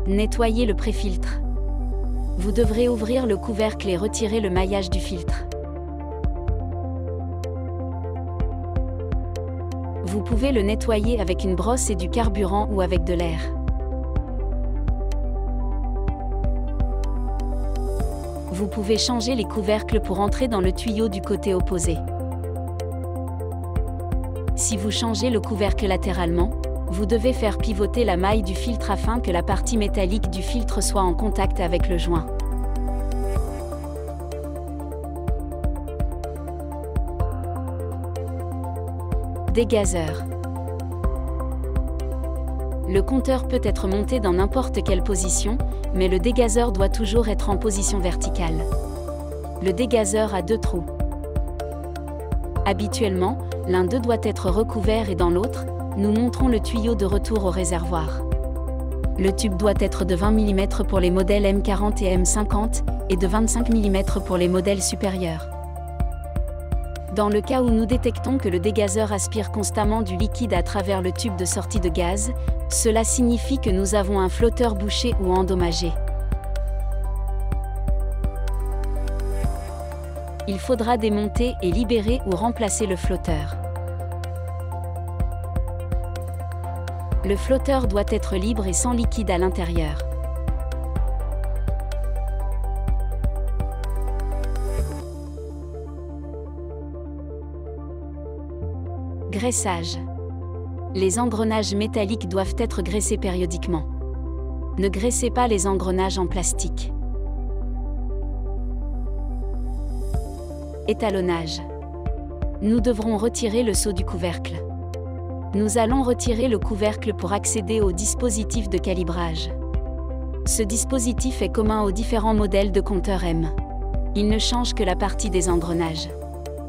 Nettoyez le pré-filtre. Vous devrez ouvrir le couvercle et retirer le maillage du filtre. Vous pouvez le nettoyer avec une brosse et du carburant ou avec de l'air. Vous pouvez changer les couvercles pour entrer dans le tuyau du côté opposé. Si vous changez le couvercle latéralement, vous devez faire pivoter la maille du filtre afin que la partie métallique du filtre soit en contact avec le joint. Dégazeur. Le compteur peut être monté dans n'importe quelle position, mais le dégazeur doit toujours être en position verticale. Le dégazeur a 2 trous. Habituellement, l'un d'eux doit être recouvert et dans l'autre, nous montrons le tuyau de retour au réservoir. Le tube doit être de 20 mm pour les modèles M40 et M50 et de 25 mm pour les modèles supérieurs. Dans le cas où nous détectons que le dégazeur aspire constamment du liquide à travers le tube de sortie de gaz, cela signifie que nous avons un flotteur bouché ou endommagé. Il faudra démonter et libérer ou remplacer le flotteur. Le flotteur doit être libre et sans liquide à l'intérieur. Graissage. Les engrenages métalliques doivent être graissés périodiquement. Ne graissez pas les engrenages en plastique. Étalonnage. Nous devrons retirer le seau du couvercle. Nous allons retirer le couvercle pour accéder au dispositif de calibrage. Ce dispositif est commun aux différents modèles de compteur M. Il ne change que la partie des engrenages.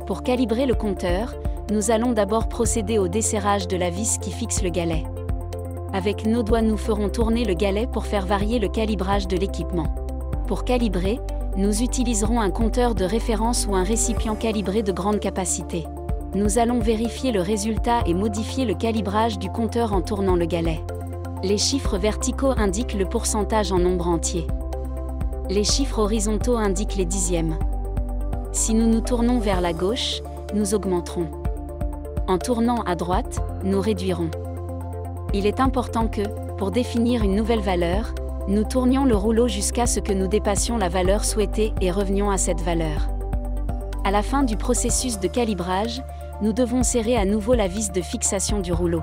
Pour calibrer le compteur, nous allons d'abord procéder au desserrage de la vis qui fixe le galet. Avec nos doigts, nous ferons tourner le galet pour faire varier le calibrage de l'équipement. Pour calibrer, nous utiliserons un compteur de référence ou un récipient calibré de grande capacité. Nous allons vérifier le résultat et modifier le calibrage du compteur en tournant le galet. Les chiffres verticaux indiquent le pourcentage en nombre entier. Les chiffres horizontaux indiquent les dixièmes. Si nous nous tournons vers la gauche, nous augmenterons. En tournant à droite, nous réduirons. Il est important que, pour définir une nouvelle valeur, nous tournions le rouleau jusqu'à ce que nous dépassions la valeur souhaitée et revenions à cette valeur. À la fin du processus de calibrage, nous devons serrer à nouveau la vis de fixation du rouleau.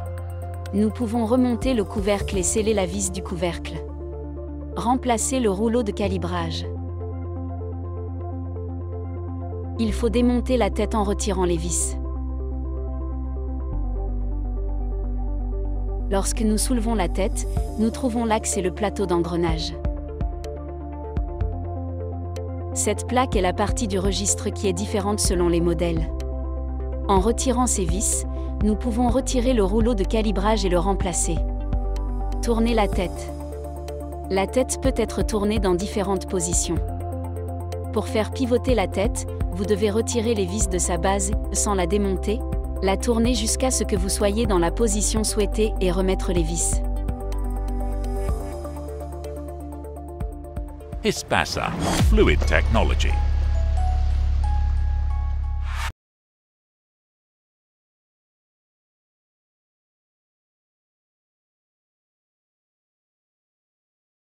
Nous pouvons remonter le couvercle et sceller la vis du couvercle. Remplacer le rouleau de calibrage. Il faut démonter la tête en retirant les vis. Lorsque nous soulevons la tête, nous trouvons l'axe et le plateau d'engrenage. Cette plaque est la partie du registre qui est différente selon les modèles. En retirant ces vis, nous pouvons retirer le rouleau de calibrage et le remplacer. Tournez la tête. La tête peut être tournée dans différentes positions. Pour faire pivoter la tête, vous devez retirer les vis de sa base, sans la démonter, la tourner jusqu'à ce que vous soyez dans la position souhaitée et remettre les vis. Hispasa Fluid Technology.